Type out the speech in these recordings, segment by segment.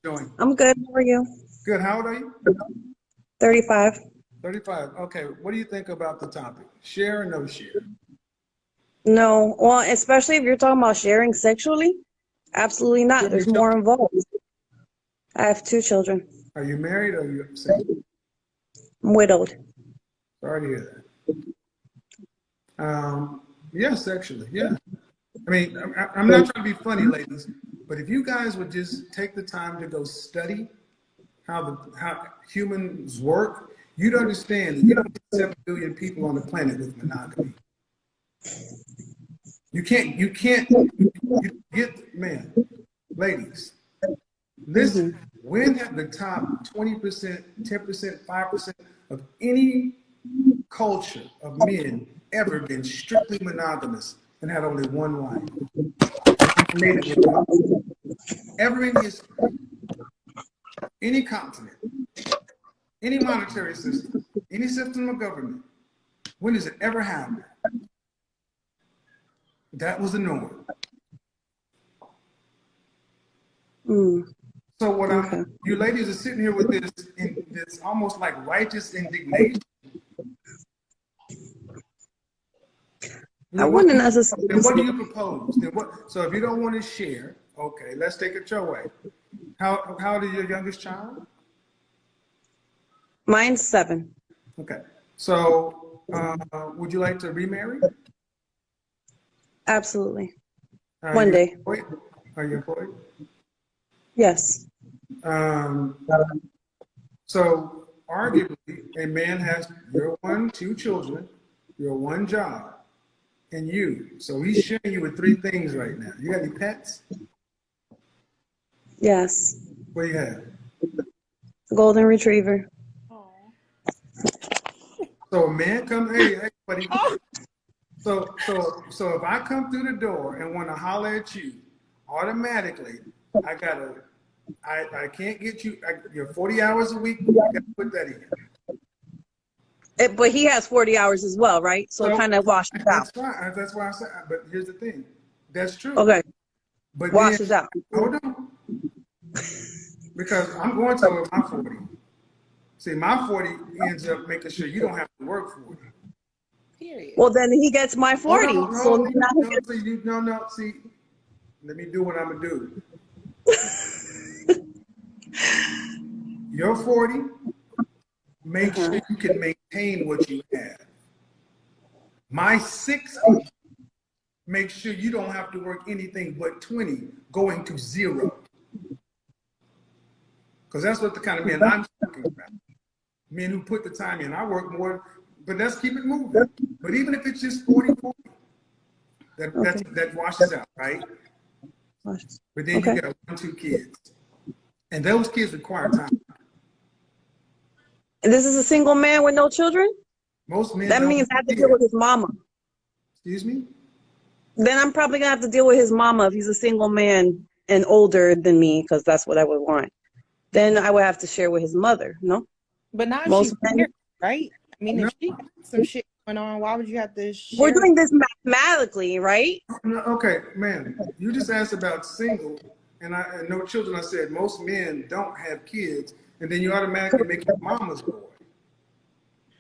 Doing? I'm good. How are you? Good. How old are you? 35. 35. Okay. What do you think about the topic? Share or no share? No, well, especially if you're talking about sharing sexually, absolutely You not. have any There's more children? involved. I have 2 children. Are you married or are you single? I'm widowed. Sorry to hear that. Yeah, sexually. Yeah. I mean, I'm not trying to be funny, ladies, but if you guys would just take the time to go study how humans work, you'd understand that you don't get 7 billion people on the planet with monogamy. You get, man, ladies, listen, Mm-hmm. when have the top 20%, 10%, 5% of any culture of men ever been strictly monogamous and had only one wife? Made it with one. Ever in history, any continent, any monetary system, any system of government, when does it ever happen? That was the norm. So what Okay. you ladies are sitting here with this almost like righteous indignation. I Then wouldn't necessarily what do say you propose? Then what? So if you don't want to share, okay, let's take it your way. How old is your youngest child? mine's 7. Okay. So would you like to remarry? Absolutely. Are One you day. employed? Are you employed? Yes. Um, so arguably, a man has your 2 children, your 1 job, and you. So he's sharing you with 3 things right now. You got any pets? Yes. What do you have? Golden retriever. So a man comes, hey, buddy. So if I come through the door and want to holler at you, automatically, I can't get you. You're 40 hours a week. You got to put that in. But he has 40 hours as well, right? So it So kind of washes out. that's fine. That's why I said. But here's the thing. That's true. Okay. But then Washes out. hold on, because I'm going to my 40. See, my 40 ends up making sure you don't have to work 40. Period. Well, then he gets my 40. Oh, So no, now he no, gets... no. See, let me do what I'm gonna do. You're 40. Make sure you can maintain what you have. My 60. Make sure you don't have to work anything but 20, going to 0. Because that's what the kind of men I'm talking about. Men who put the time in. I work more, but let's keep it moving. But even if it's just 40, that washes out, right? But then you got 1, 2 kids. And those kids require time. And this is a single man with no children? Most men That don't means I have to deal with his mama. Excuse me? Then I'm probably going to have to deal with his mama if he's a single man and older than me, because that's what I would want. Then I would have to share with his mother, no? But not if Most she's men, married, right? I mean, No. if she got some shit going on, why would you have to share? we're doing this mathematically, right? No, okay, man. You just asked about single, and no children. I said most men don't have kids, and then you automatically make your mama's boy.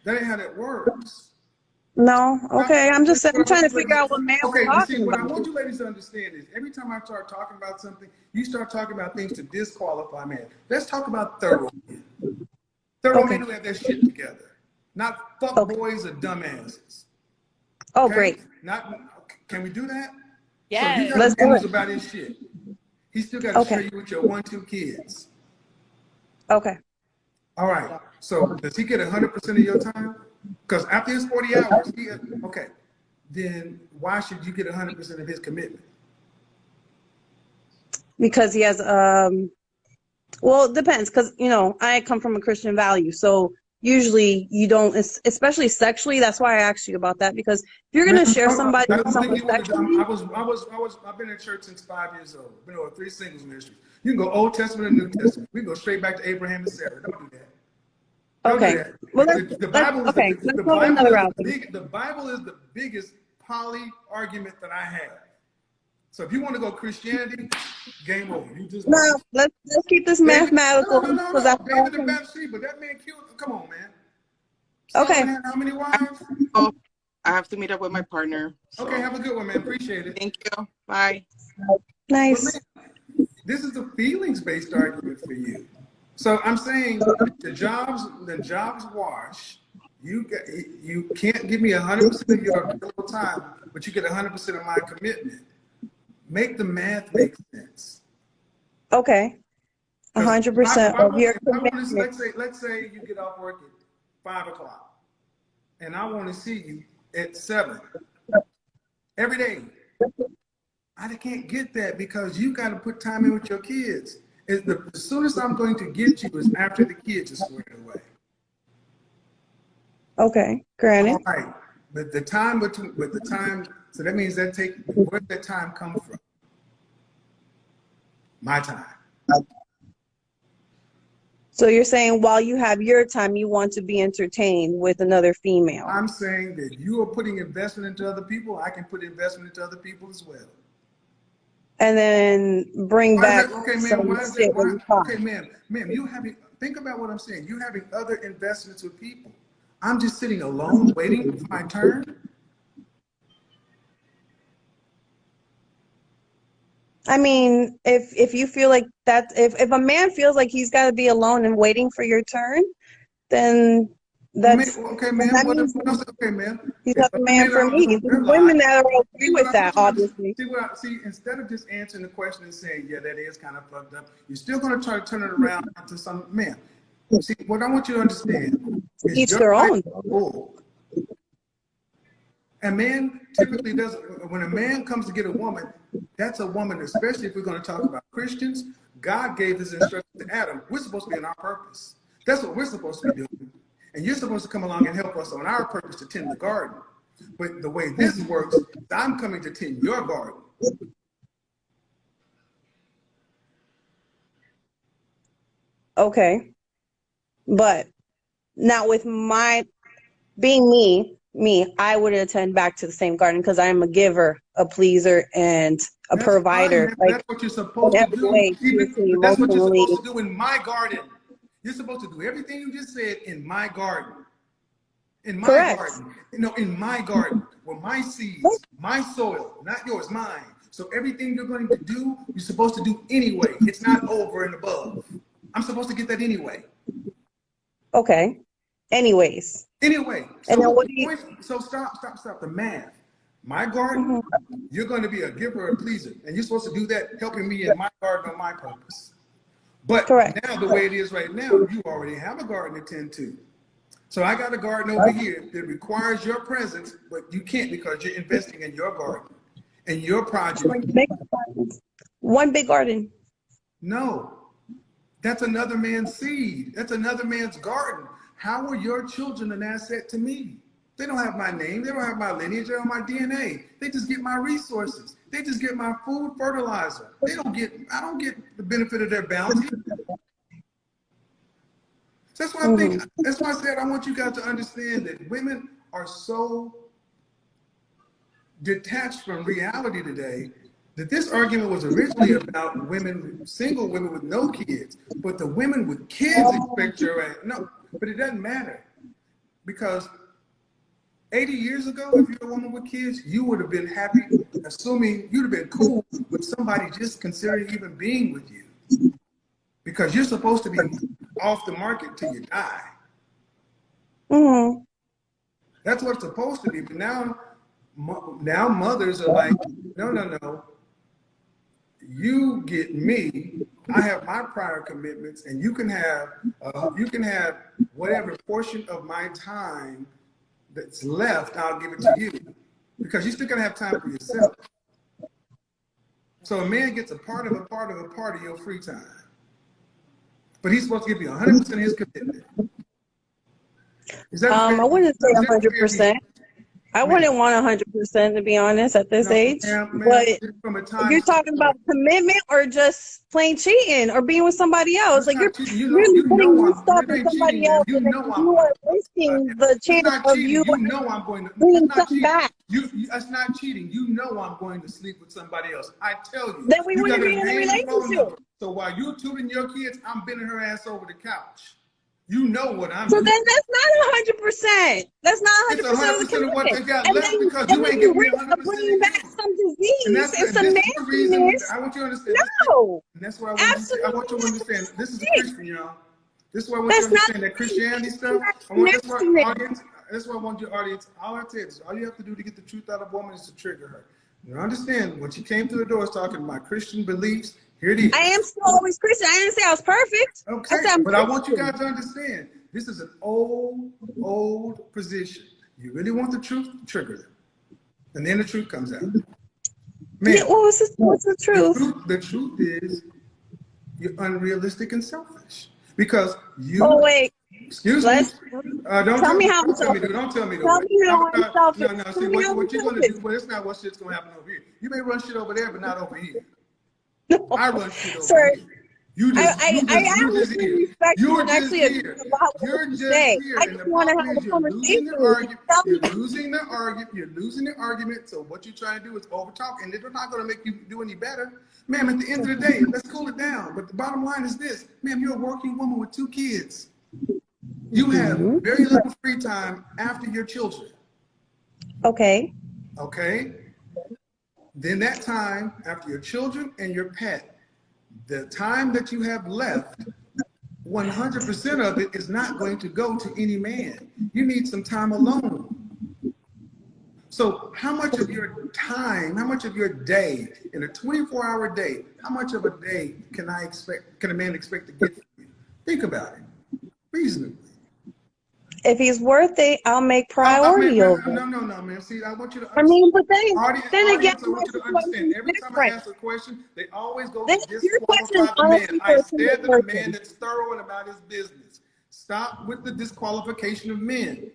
That ain't how that works. No, okay. I'm just saying, I'm What I want trying to you figure ladies, out what man we're okay, you see, talking what I about. want you ladies to understand is every time I start talking about something, you start talking about things to disqualify men. Let's talk about thorough men. Thorough men who have their shit together. Not fuck boys or dumbasses. Oh, Okay? great. Can we do that? Yes. So you got Let's a man do who's it. about his shit. He still got to share you with your 1, 2 kids. Okay. All right. So does he get 100% of your time? Because after his 40 hours, okay. Then why should you get 100% of his commitment? Because he has, well, it depends. Because, I come from a Christian value. So usually you don't, especially sexually. That's why I asked you about that. Because if you're going to share somebody I with don't someone think you want to. sexually, I've been in church since 5 years old. Been over 3 singles ministries. You can go Old Testament and New Testament. We go straight back to Abraham and Sarah. Don't do that. Don't do okay. that. Well, The Bible is okay. Let's go another route. the Bible is the biggest poly argument that I have. So if you want to go Christianity, game over. You just No, lost. let's keep this David, mathematical because that's David and Bathsheba, that man killed. Come on, man. okay. Solomon had how many wives? Oh, I have to meet up with my partner. So. Okay, have a good one, man. Appreciate it. Thank you. Bye. But Nice. man, this is a feelings-based argument for you. So I'm saying the jobs wash. You can't give me 100% of your available time, but you get 100% of my commitment. Make the math make sense. Okay. 100% of your commitment. Let's say you get off work at 5 o'clock, and I want to see you at 7 every day. I can't get that because you got to put time in with your kids. The soonest I'm going to get you is after the kids are squared away. Okay, granted. All right, but the time, so that means where did that time come from? My time. So you're saying while you have your time, you want to be entertained with another female. I'm saying that you are putting investment into other people. I can put investment into other people as well. And then bring back okay, some ma'am, shit when you talk. okay, ma'am, think about what I'm saying. You having other investments with people. I'm just sitting alone waiting for my turn. I mean, if you feel like that, if a man feels like he's got to be alone and waiting for your turn, then that's okay, ma'am. that means Okay, ma'am. he's not the man for me. There's women that are okay with that, obviously. See, instead of just answering the question and saying, yeah, that is kind of fucked up, you're still going to try to turn it around to some man. See, what I want you to understand is Each your their life own. is full. A man typically doesn't, when a man comes to get a woman, that's a woman, especially if we're going to talk about Christians. God gave his instructions to Adam. We're supposed to be in our purpose. That's what we're supposed to be doing. And you're supposed to come along and help us on our purpose to tend the garden. But the way this works, I'm coming to tend your garden. Okay. But now with my being me, I would attend back to the same garden because I am a giver, a pleaser, and a That's provider. fine. Like That's what you're supposed in to every do. way, spiritually, But that's what you're emotionally. supposed to do in my garden. You're supposed to do everything you just said in my garden. In my Correct. garden. In my garden. With my seeds, my soil, not yours, mine. So everything you're going to do, you're supposed to do anyway. It's not over and above. I'm supposed to get that anyway. Okay. Anyways. Anyway, And then what do you? So stop the math. My garden, you're going to be a giver and pleaser, and you're supposed to do that, helping me in my garden on my purpose. But Correct. now, the way it is right now, you already have a garden to tend to. So I got a garden over here that requires your presence, but you can't because you're investing in your garden and your project. One big garden. No, that's another man's seed. That's another man's garden. How are your children an asset to me? They don't have my name. They don't have my lineage. They don't have my DNA. They just get my resources. They just get my food, fertilizer. I don't get the benefit of their bounty. That's why I think, that's why I said I want you guys to understand that women are so detached from reality today that this argument was originally about women, single women with no kids, but the women with kids expect no, but it doesn't matter because 80 years ago, if you're a woman with kids, you would have been happy, assuming you'd have been cool with somebody just considering even being with you because you're supposed to be off the market till you die. That's what it's supposed to be. But now mothers are like, no. You get me. I have my prior commitments, and you can have whatever portion of my time that's left. I'll give it to you because you're still gonna have time for yourself. So a man gets a part of your free time, but he's supposed to give you 100% of his commitment. Is that I wouldn't say 100%. I wouldn't want 100% to be honest at this No, age. ma'am, But from a if time you're talking about standpoint, commitment or just plain cheating or being with somebody else, that's like not cheating. you're putting your If stuff it in ain't somebody cheating, ma'am, else, you and know then I'm you going are to. wasting the It's chance not of you cheating. You know I'm going to. bringing That's not something cheating. back. That's not cheating. You know I'm going to sleep with somebody else. I tell you. Then we You got wouldn't her be in a name and phone relationship. number. So while you're tutoring your kids, I'm bending her ass over the couch. You know what I'm So doing. then that's not 100%. That's not 100% It's of the 100% of what they commitment. got And left because then you ain't you giving me risk 100% of of bringing back you. some And disease and some this is the reason nastiness. I want you to understand. No, And that's why I want you to, I absolutely want you to not understand. the This is a thing. Christian, y'all. This is why I want you to That's not understand that Christianity stuff. That's why nastiness. audience. That's why I want your audience. All I tell you is all you have to do to get the truth out of a woman is to trigger her. You understand when she came through the door, talking about Christian beliefs. Here it I am is. still always Christian. I didn't say I was perfect. I Okay, said I'm but I want you Christian. guys to understand. This is an old position. You really want the truth, trigger them, and then the truth comes out. Yeah, Man, what's the truth? the truth is you're unrealistic and selfish because Oh you. wait, Excuse me. let's Don't tell tell me me. how I'm Don't tell me. selfish. Don't tell me the Tell way. me how I'm selfish. No, no. Tell See me how I'm what you're gonna selfish. do. Well, it's not what shit's gonna happen over here. You may run shit over there, but not over here. I run shit over Sir, here. You just honestly here. respect you You're and just actually agree here. with a lot of what You're you just say. here. I And just the want to problem have is a you're losing the conversation with you. argument. Tell me, You're losing the argument. You're losing the argument. So what you're trying to do is overtalk, and they're not going to make you do any better. Ma'am, at the end of the day, let's cool it down. But the bottom line is this. Ma'am, you're a working woman with 2 kids. You have very little free time after your children. okay. Okay? Then that time after your children and your pet, the time that you have left, 100% of it is not going to go to any man. You need some time alone. So how much of your time, how much of your day, in a 24-hour day, how much of a day can a man expect to get from you? Think about it, reasonably. If he's worth it, I'll make Man, priority over. no, man. See, I want you to I understand. mean, but then again, Audience, I my want you to understand. situation's Every time I different. ask a question, they always go Then to your question is disqualify the man. honestly I for a said single that a man person. that's thorough and about his business. Stop with the disqualification of men.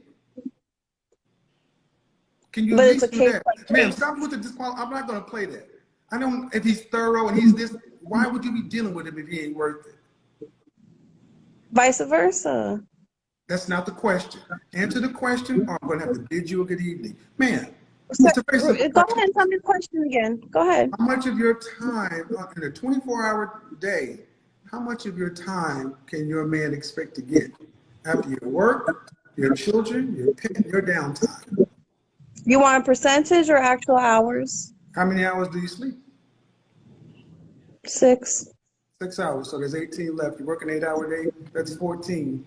Can you at But it's a least do case that? by Ma'am, case. stop with the disqualification. I'm not going to play that. I don't, if he's thorough and he's this, why would you be dealing with him if he ain't worth it? Vice versa. That's not the question. Answer the question, or I'm going to have to bid you a good evening. Man, So, it's a very simple go question. ahead and tell me the question again. Go ahead. How much of your time in a 24-hour day, how much of your time can your man expect to get after your work, your children, your pet, your downtime? You want a percentage or actual hours? How many hours do you sleep? 6. 6 hours. So there's 18 left. You work an 8-hour day, that's 14.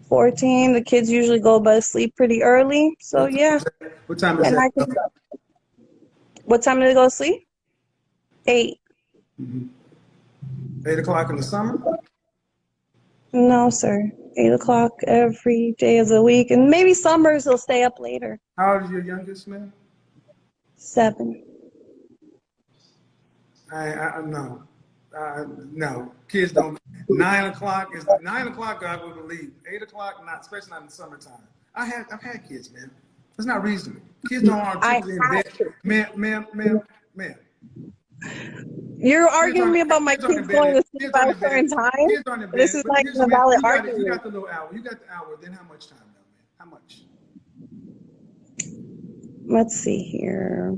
14. The kids usually go to sleep pretty early. So yeah. What time is And that? I can. What time do they go to sleep? 8. 8 o'clock in the summer? No, sir. 8 o'clock every day of the week. And maybe summers they'll stay up later. How old is your youngest, man? 7. No. No, kids don't. 9 o'clock is 9 o'clock. I would believe 8 o'clock, not especially not in the summertime. I've had kids, man. It's not reasonable. Kids don't want I typically in bed. have to. Man. You're arguing me about my Kids aren't kids in going bed. to sleep Kids aren't at a in bed. certain time. Kids aren't in This bed. is But not here's even a man, valid you argument. got the little hour. You got the hour. Then how much time, though, man? How much? Let's see here.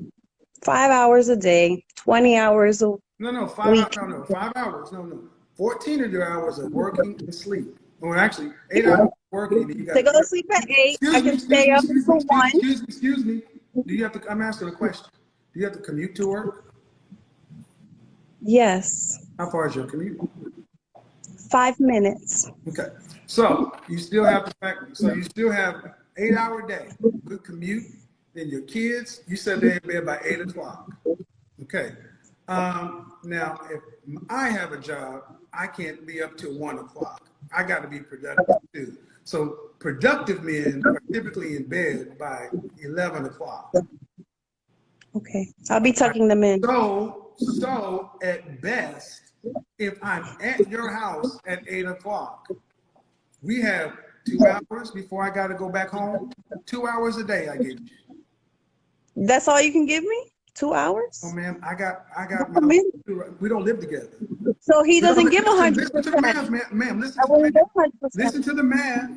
5 hours a day, 20 hours a No, 5 week. hours. No, 5 hours. No. 14 of your hours are working and sleep. Or actually, 8 hours working. And you got They go to sleep at 8. I can stay up until 1. Excuse me. Do you have to? I'm asking a question. Do you have to commute to work? Yes. How far is your commute? 5 minutes. Okay. So you still have the fact. So you still have 8-hour day, good commute. Then your kids, you said they're in bed by 8 o'clock. Okay. Now, if I have a job, I can't be up till 1 o'clock. I got to be productive too. So productive men are typically in bed by 11 o'clock. Okay. I'll be tucking them in. So at best, if I'm at your house at 8 o'clock, we have 2 hours before I got to go back home. 2 hours a day I get you. That's all you can give me? 2 hours? Oh, man, I got I mean, we don't live together. so he doesn't give Listen 100%. to the math, ma'am. Listen I to the wouldn't math. go 100%. Listen to the math.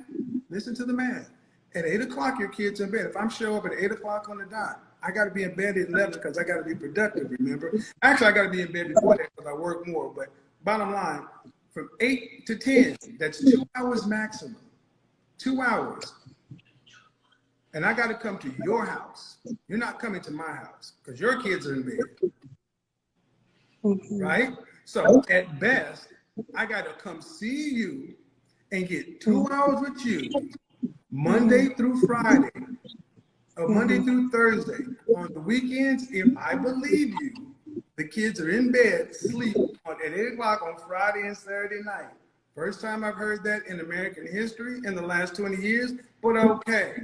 Listen to the math. At 8 o'clock, your kid's in bed. If I'm show up at 8 o'clock on the dot, I got to be in bed at 11 because I got to be productive, remember? Actually, I got to be in bed before that because I work more. But bottom line, from 8 to 10, that's 2 hours maximum. 2 hours. And I got to come to your house. You're not coming to my house because your kids are in bed. Right? So at best, I got to come see you and get 2 hours with you Monday through Friday, or Monday through Thursday. On the weekends, if I believe you, the kids are in bed, sleep at 8 o'clock on Friday and Saturday night. First time I've heard that in American history in the last 20 years, but okay.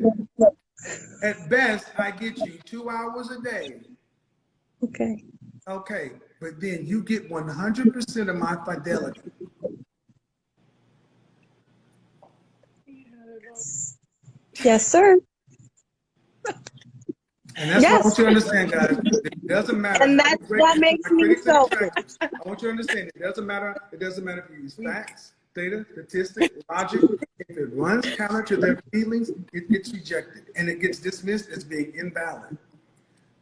At best, I get you 2 hours a day. Okay. Okay, but then you get 100% of my fidelity. Yes, sir. And that's what I want you to understand, guys. It doesn't matter. And that makes me selfish. I want you to understand. It doesn't matter. It doesn't matter if you use facts, data, statistics, logic. If it runs counter to their feelings, it gets rejected and it gets dismissed as being invalid.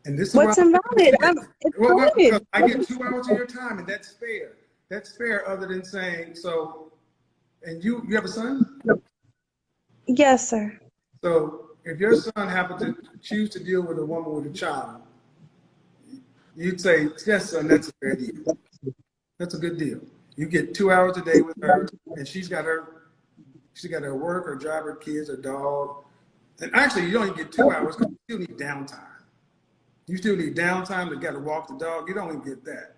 And this is what's invalid? It's I get 2 hours of your time, and that's fair. That's fair. Other than saying so. And you have a son? Yes, sir. So if your son happened to choose to deal with a woman with a child, you'd say, yes, son, that's a fair deal. That's a good deal. You get 2 hours a day with her, and she's got her work, her job, her kids, her dog. And actually, you don't even get 2 hours because you still need downtime. You still need downtime to get to walk the dog. You don't even get that.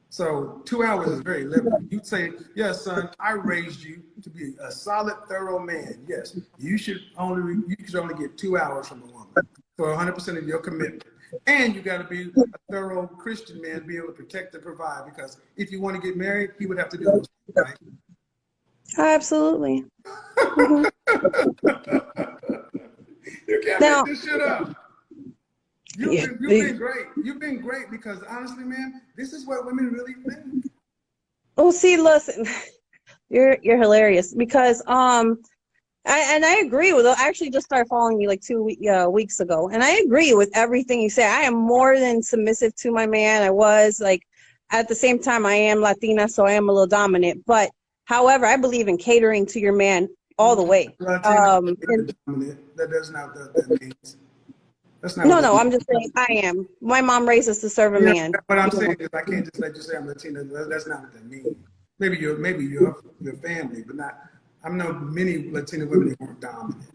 So 2 hours is very limited. You'd say, yes, son, I raised you to be a solid, thorough man. Yes, you should only get 2 hours from a woman for 100% of your commitment. And you got to be a thorough Christian man, be able to protect and provide. Because if you want to get married, he would have to do those things, right? Absolutely. You can't Now, make this shit up. You've been great. You've been great because honestly, man, this is what women really think. Oh, see, listen, you're hilarious because I agree with. I actually just started following you like 2 weeks ago, and I agree with everything you say. I am more than submissive to my man. I was like, at the same time, I am Latina, so I am a little dominant. But however, I believe in catering to your man all the way. Latina, that does not that means. That's not No, I'm just saying I am. My mom raised us to serve a man. What I'm saying is I can't just let you say I'm Latina. That's not what that means. Maybe your family, but not. I know many Latina women who are dominant.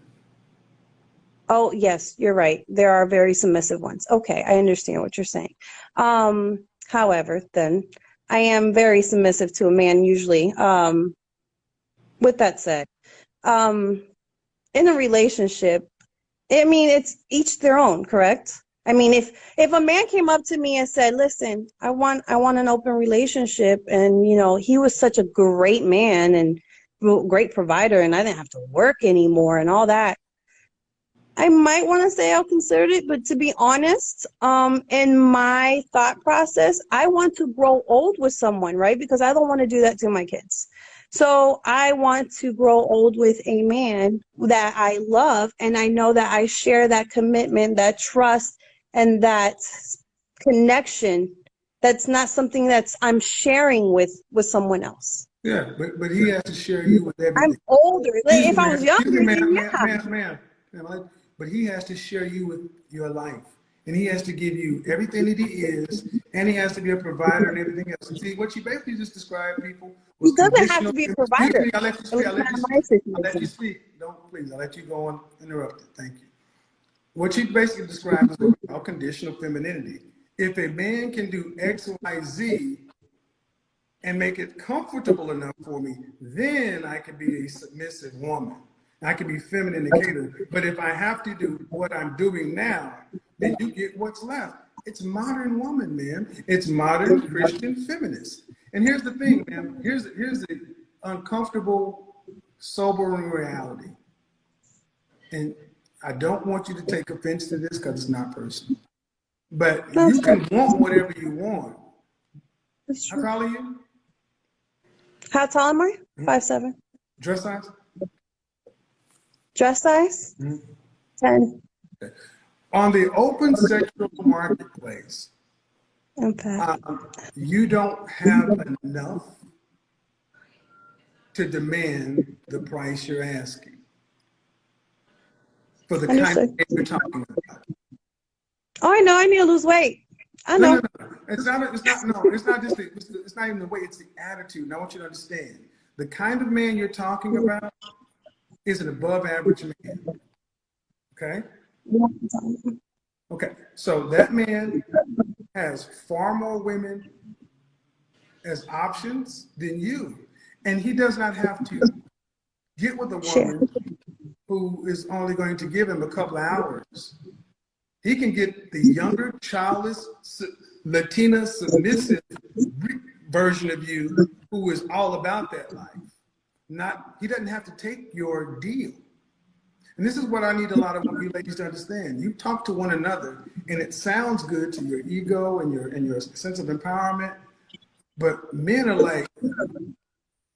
Oh, yes, you're right. There are very submissive ones. Okay, I understand what you're saying. However, then I am very submissive to a man usually. With that said, in a relationship, I mean, it's each their own, correct? I mean, if a man came up to me and said, "Listen, I want an open relationship," and he was such a great man and great provider, and I didn't have to work anymore and all that, I might want to say I'll consider it. But to be honest, in my thought process, I want to grow old with someone, right? Because I don't want to do that to my kids. So I want to grow old with a man that I love, and I know that I share that commitment, that trust, and that connection. That's not something I'm sharing with someone else. Yeah, but he has to share you with everything. I'm older. If I was younger, then yeah. Ma'am, but he has to share you with your life. And he has to give you everything that he is, and he has to be a provider and everything else. And see, what you basically just described, people, was he doesn't have to be a provider. I'll let you speak. Don't, please, I'll let you go on uninterrupted. Thank you. What you basically described is about conditional femininity. If a man can do X, Y, Z, and make it comfortable enough for me, then I can be a submissive woman. I can be feminine and cater. But if I have to do what I'm doing now, then you get what's left. It's modern woman, man. It's modern Christian feminist. And here's the thing, man. Here's the uncomfortable, sobering reality. and I don't want you to take offense to this because it's not personal. But No, you can want whatever you want. that's How true. tall are you? How tall am I? 5'7". Dress size? Dress size? 10. Okay. On the open sexual marketplace, Okay. you don't have enough to demand the price you're asking for the kind of Understood. thing you're talking about. Oh, I know. I need to lose weight. I No, know. no, no. It's not. It's not. No, it's not just. It's not even the way. It's the attitude. And I want you to understand the kind of man you're talking about is an above average man. Okay. Okay. So that man has far more women as options than you, and he does not have to get with a Share. woman who is only going to give him a couple of hours. He can get the younger, childless, Latina, submissive version of you who is all about that life. He doesn't have to take your deal. And this is what I need a lot of you ladies to understand. You talk to one another, and it sounds good to your ego and your sense of empowerment, but men are like,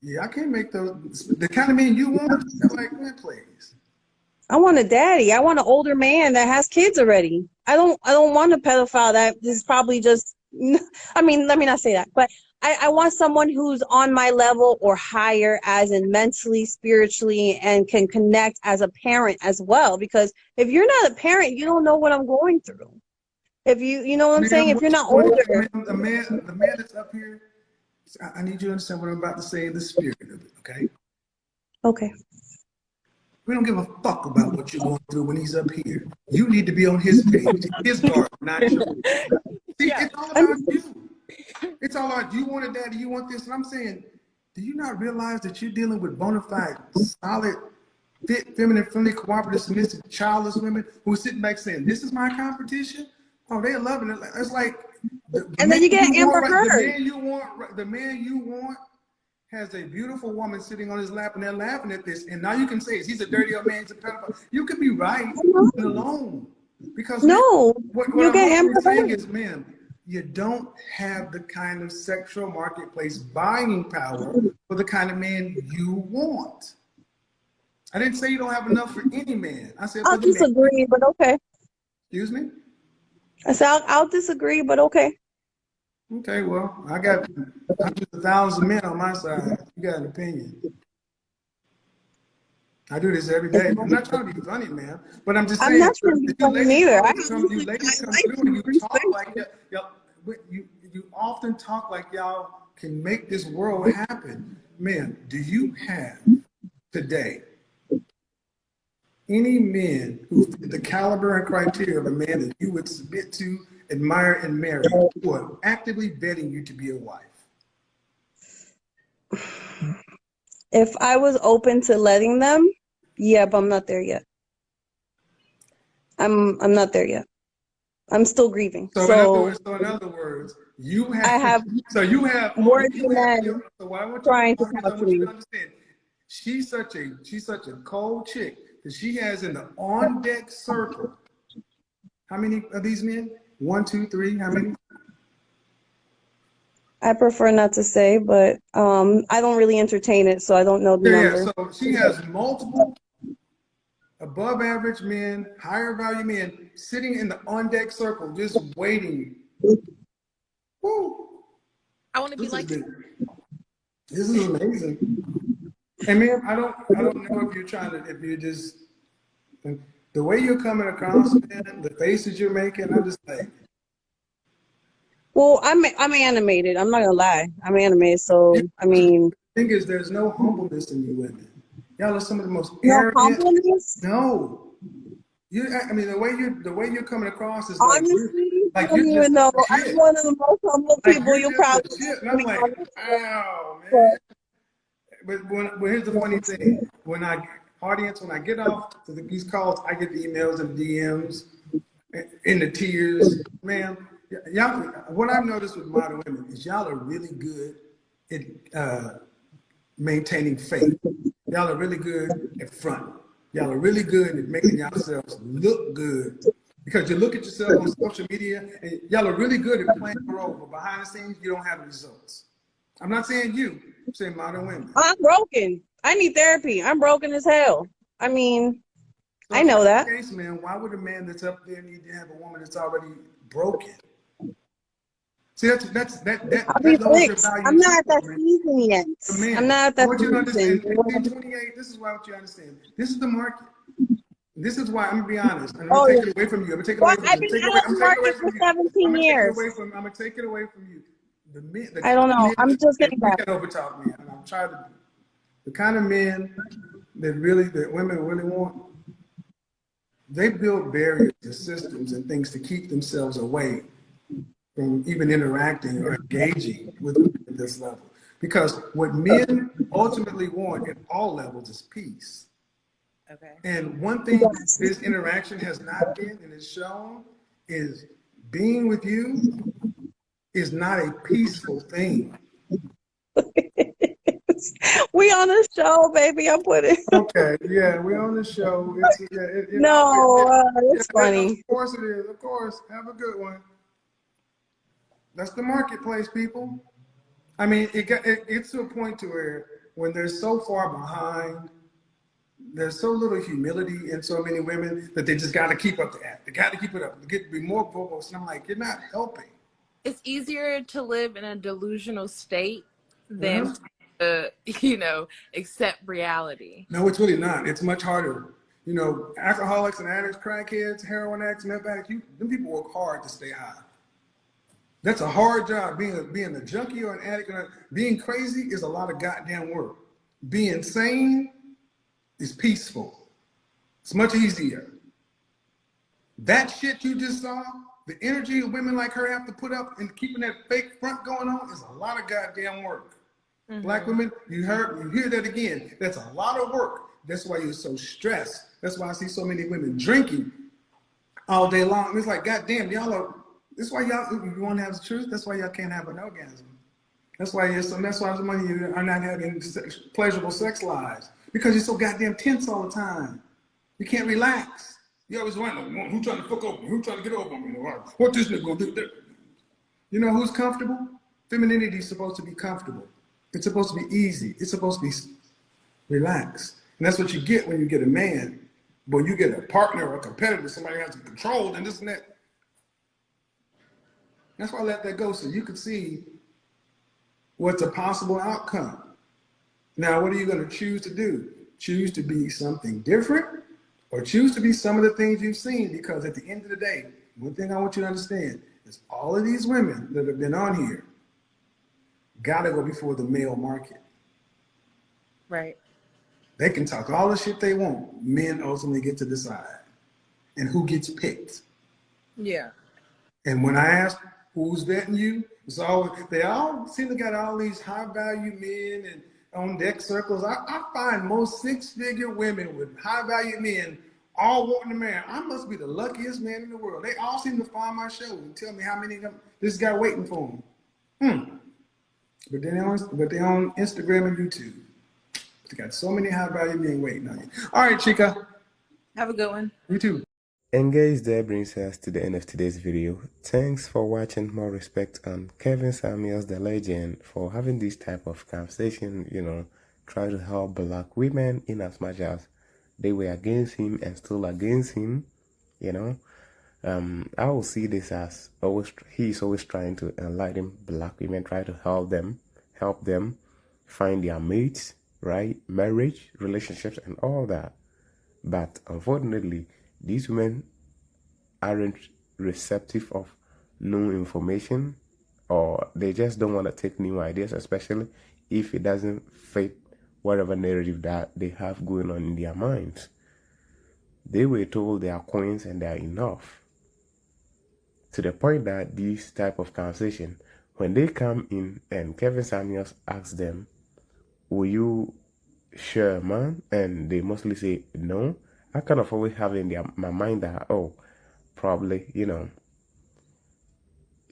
yeah, I can't make those. The kind of men you want, they're like, man, please. I want a daddy. I want an older man that has kids already. I don't want a pedophile that is probably just, I mean, let me not say that, but I want someone who's on my level or higher, as in mentally, spiritually, and can connect as a parent as well. Because if you're not a parent, you don't know what I'm going through. If you know what I'm saying? If you're not older. The man that's up here, I need you to understand what I'm about to say in the spirit of it, okay? Okay. We don't give a fuck about what you're going through when he's up here. You need to be on his page, his garden, not yours. See, it's all about you. It's all about you want a daddy, you want this. And I'm saying, do you not realize that you're dealing with bona fide, solid, fit, feminine, friendly, cooperative, submissive, childless women who are sitting back saying, this is my competition? Oh, they're loving it. It's like And then you get Amber Heard. the man you want has a beautiful woman sitting on his lap and they're laughing at this. And now you can say, he's a dirty old man, he's a pedophile. You could be right and alone. Because no, what you I'm get Amber saying Heard. is, man, you don't have the kind of sexual marketplace buying power for the kind of man you want. I didn't say you don't have enough for any man. I said I'll for the man. disagree, but okay. Excuse me? I said I'll disagree, but okay. Okay, well, I got hundreds of thousands of men on my side. You got an opinion. I do this every day. I'm not trying to be funny, man, but I'm just saying. I'm not trying to be funny neither. You ladies come through and you talk like you often talk like y'all can make this world happen. Man, do you have today any men who fit the caliber and criteria of a man that you would submit to, admire, and marry, who are actively vetting you to be a wife? If I was open to letting them, yeah, but I'm not there yet. I'm not there yet. I'm still grieving. So in other words, you have. I have. So you have. More You than have men so what I want trying you, to I talk to want you me. to understand. She's such a cold chick that she has in the on deck circle. How many of these men? 1, 2, 3. How many? I prefer not to say, but I don't really entertain it, so I don't know the number. Yeah. So she has multiple above average men, higher value men sitting in the on deck circle, just waiting. Woo. I want to be like This is amazing. And man, I don't know if you're if you're just the way you're coming across, man, the faces you're making, I'm just like. Well, I'm animated. I'm not gonna lie. I'm animated, so I mean. The thing is, there's no humbleness in you women. Y'all are some of the most No arrogant. compliments? No. I mean, the way you're coming across is Honestly, I don't you're just even know. legit. I'm one of the most humble people you'll probably see. And I'm like, wow, man. But here's the funny thing. When I get off these calls, I get the emails and DMs in the tears. Man, y'all, what I've noticed with modern women is y'all are really good at maintaining faith. Y'all are really good at front. Y'all are really good at making yourselves look good. Because you look at yourself on social media and y'all are really good at playing a role, but behind the scenes, you don't have results. I'm not saying you, I'm saying modern women. I'm broken. I need therapy. I'm broken as hell. I mean, So I if know that's that. the case, man, why would a man that's up there need to have a woman that's already broken? See, I'll that be lowers your fixed. value I'm too, not at that man. season yet. The I'm man. not at I that want you to season. understand, 28, this is what I want you to understand. This is the market. This is why I'm gonna be honest, and I'm gonna Oh, take yeah. it away from you. I'm gonna take it Well, away from you. I've been out of I'm the taking it away market from for you. 17 years. I'm gonna take it away from you. The men, the I kind don't of know. men I'm just that getting we back. can overtalk me, and I'm trying to do. The kind of men that women really want, they build barriers and systems and things to keep themselves away from even interacting or engaging with women at this level. Because what men ultimately want at all levels is peace. Okay. And one thing Yes. this interaction has not been and is shown is being with you is not a peaceful thing. We on the show, baby. I'm putting. Okay, yeah, we're on the show. No, Yeah, it's of funny. course it is. Of course, have a good one. That's the marketplace, people. I mean, it gets to a point to where when they're so far behind, there's so little humility in so many women that they just got to keep up the act. They got to keep it up. They get to be more vocal. And I'm like, you're not helping. It's easier to live in a delusional state than Uh-huh. to, accept reality. No, it's really not. It's much harder. You know, alcoholics and addicts, crackheads, heroin addicts, meth addicts, them people work hard to stay high. That's a hard job. Being a junkie or an addict, being crazy is a lot of goddamn work. Being sane is peaceful. It's much easier. That shit you just saw, the energy of women like her have to put up and keeping that fake front going on is a lot of goddamn work. Mm-hmm. Black women, you hear that again. That's a lot of work. That's why you're so stressed. That's why I see so many women drinking all day long. It's like, goddamn, this is why y'all, if you want to have the truth, that's why y'all can't have an orgasm. That's why some of you are not having pleasurable sex lives. Because you're so goddamn tense all the time. You can't relax. You always wonder, who's trying to fuck over me? Who's trying to get over me? What this nigga gonna do? You know who's comfortable? Femininity is supposed to be comfortable. It's supposed to be easy. It's supposed to be relaxed. And that's what you get when you get a man. But you get a partner or a competitor, somebody has to control and this and that. That's why I let that go, so you can see what's a possible outcome. Now, what are you going to choose to do? Choose to be something different or choose to be some of the things you've seen? Because at the end of the day, one thing I want you to understand is all of these women that have been on here got to go before the male market. Right. They can talk all the shit they want. Men ultimately get to decide. And who gets picked. Yeah. And when I ask who's vetting you, they all seem to got all these high value men and on deck circles. I find most 6-figure women with high value men all wanting a man. I must be the luckiest man in the world. They all seem to find my show and tell me how many of them this guy waiting for them. But they're on Instagram and YouTube. They got so many high value men waiting on you. All right, Chica. Have a good one. You too. And guys, that brings us to the end of today's video. Thanks for watching. More respect on Kevin Samuels, the legend, for having this type of conversation, trying to help black women in as much as they were against him and still against him, I will see this as he's always trying to enlighten black women, try to help them find their mates, right? Marriage, relationships, and all that. But unfortunately, these women aren't receptive of new information, or they just don't want to take new ideas, especially if it doesn't fit whatever narrative that they have going on in their minds. They were told they are queens and they are enough, to the point that this type of conversation, when they come in and Kevin Samuels asks them, will you share a man? And they mostly say no. I kind of always have in my mind that, probably,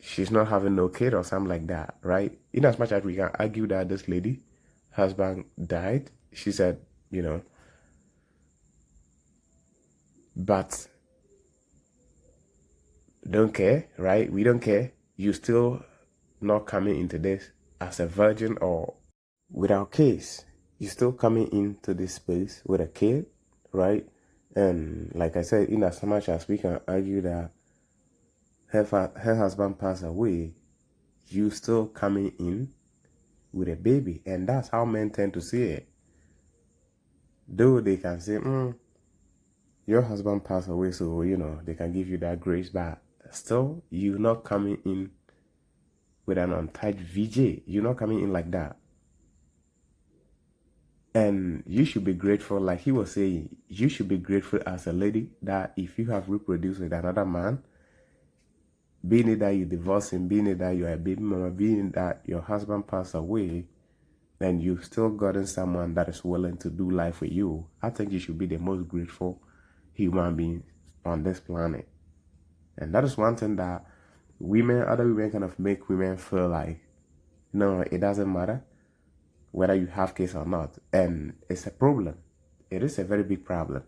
she's not having no kid or something like that, right? In as much as we can argue that this lady husband died, she said, but don't care, right? We don't care. You still not coming into this as a virgin or without kids. You still coming into this space with a kid, right? And like I said, in as much as we can argue that her husband passed away, you still coming in with a baby. And that's how men tend to see it. Though they can say, your husband passed away, so, they can give you that grace, but still, you're not coming in with an untouched VJ. You're not coming in like that. And you should be grateful, like he was saying, you should be grateful as a lady that if you have reproduced with another man, being it that you divorced him, being it that you're a baby mama, being it that your husband passed away, and you've still gotten someone that is willing to do life with you, I think you should be the most grateful human being on this planet. And that is one thing that other women kind of make women feel like, no, it doesn't matter whether you have kids or not. And it's a problem. It is a very big problem.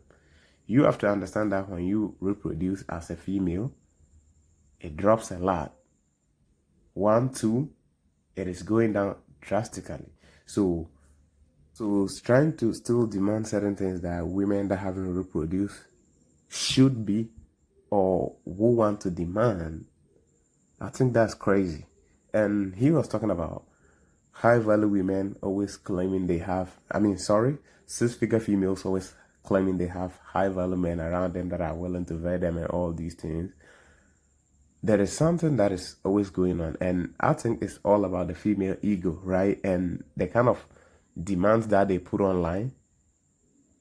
You have to understand that when you reproduce as a female, it drops a lot. 1, 2, it is going down drastically. So trying to still demand certain things that women that haven't reproduced should be or who want to demand, I think that's crazy. And he was talking about high value women always claiming they have, 6-figure females always claiming they have high value men around them that are willing to vet them and all these things. There is something that is always going on, and I think it's all about the female ego, right? And the kind of demands that they put online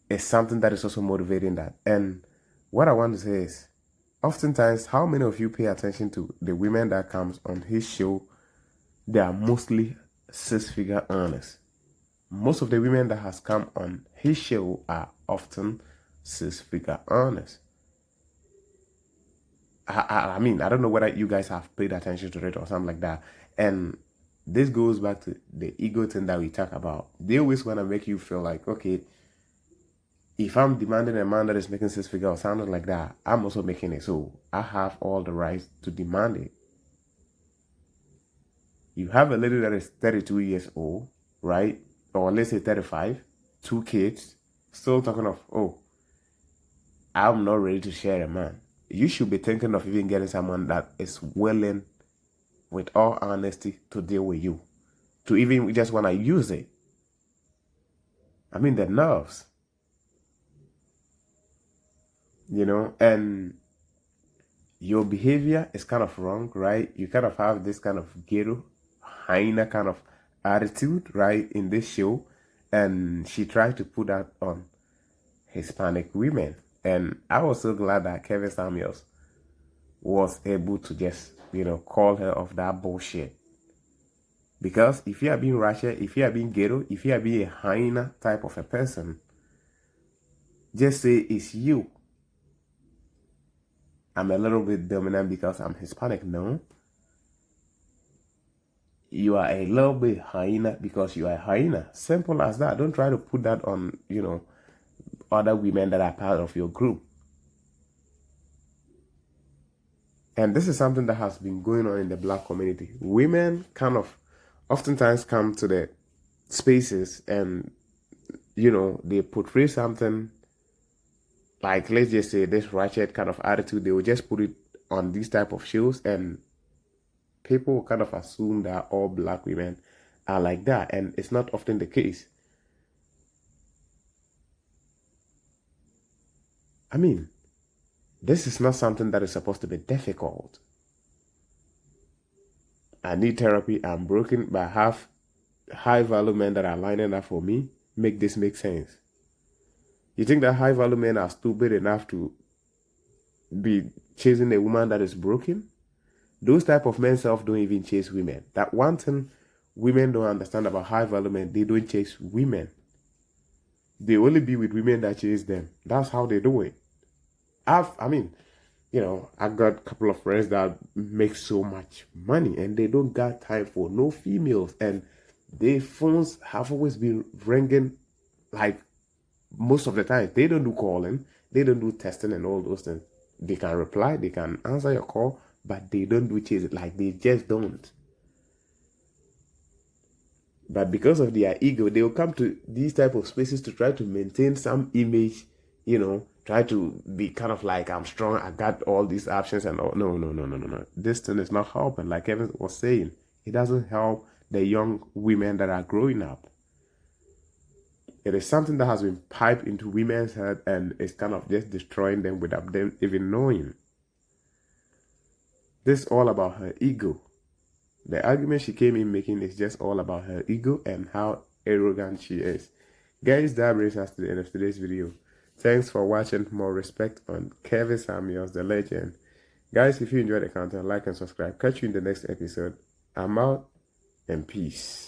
is something that is also motivating that. And what I want to say is, oftentimes, how many of you pay attention to the women that comes on his show? They are mostly 6-figure earners. Most of the women that has come on his show are often 6-figure earners. I don't know whether you guys have paid attention to it or something like that. And this goes back to the ego thing that we talk about. They always want to make you feel like, okay, if I'm demanding a man that is making 6-figure or something like that, I'm also making it. So I have all the rights to demand it. You have a lady that is 32 years old, right? Or let's say 35, 2 kids, still talking of, I'm not ready to share a man. You should be thinking of even getting someone that is willing, with all honesty, to deal with you. To even just want to use it. The nerves. And your behavior is kind of wrong, right? You kind of have this kind of ghetto, hyena kind of attitude, right, in this show. And she tried to put that on Hispanic women. And I was so glad that Kevin Samuels was able to just, call her off that bullshit. Because if you are being ratchet, if you are being ghetto, if you are being a hyena type of a person, just say it's you. I'm a little bit dominant because I'm Hispanic. No. You are a little bit hyena because you are a hyena. Simple as that. Don't try to put that on, other women that are part of your group. And this is something that has been going on in the Black community. Women kind of oftentimes come to the spaces and, they portray something like, let's just say, this ratchet kind of attitude. They will just put it on these type of shows, and people will kind of assume that all Black women are like that. And it's not often the case. This is not something that is supposed to be difficult. I need therapy. I'm broken, but I have high value men that are lining up for me. Make this make sense. You think that high value men are stupid enough to be chasing a woman that is broken? Those type of men self don't even chase women. That one thing women don't understand about high value men, they don't chase women. They only be with women that chase them. That's how they do it. I got a couple of friends that make so much money and they don't got time for no females. And their phones have always been ringing, like, most of the time. They don't do calling. They don't do testing and all those things. They can reply, they can answer your call, but they don't do chase it. Like, they just don't. But because of their ego, they will come to these type of spaces to try to maintain some image, try to be kind of like, I'm strong, I got all these options and all. No. This thing is not helping. Like Kevin was saying, it doesn't help the young women that are growing up. It is something that has been piped into women's head and it's kind of just destroying them without them even knowing. This is all about her ego. The argument she came in making is just all about her ego and how arrogant she is. Guys, that brings us to the end of today's video. Thanks for watching. More respect on Kevin Samuels, the legend. Guys, if you enjoyed the content, like and subscribe. Catch you in the next episode. I'm out and peace.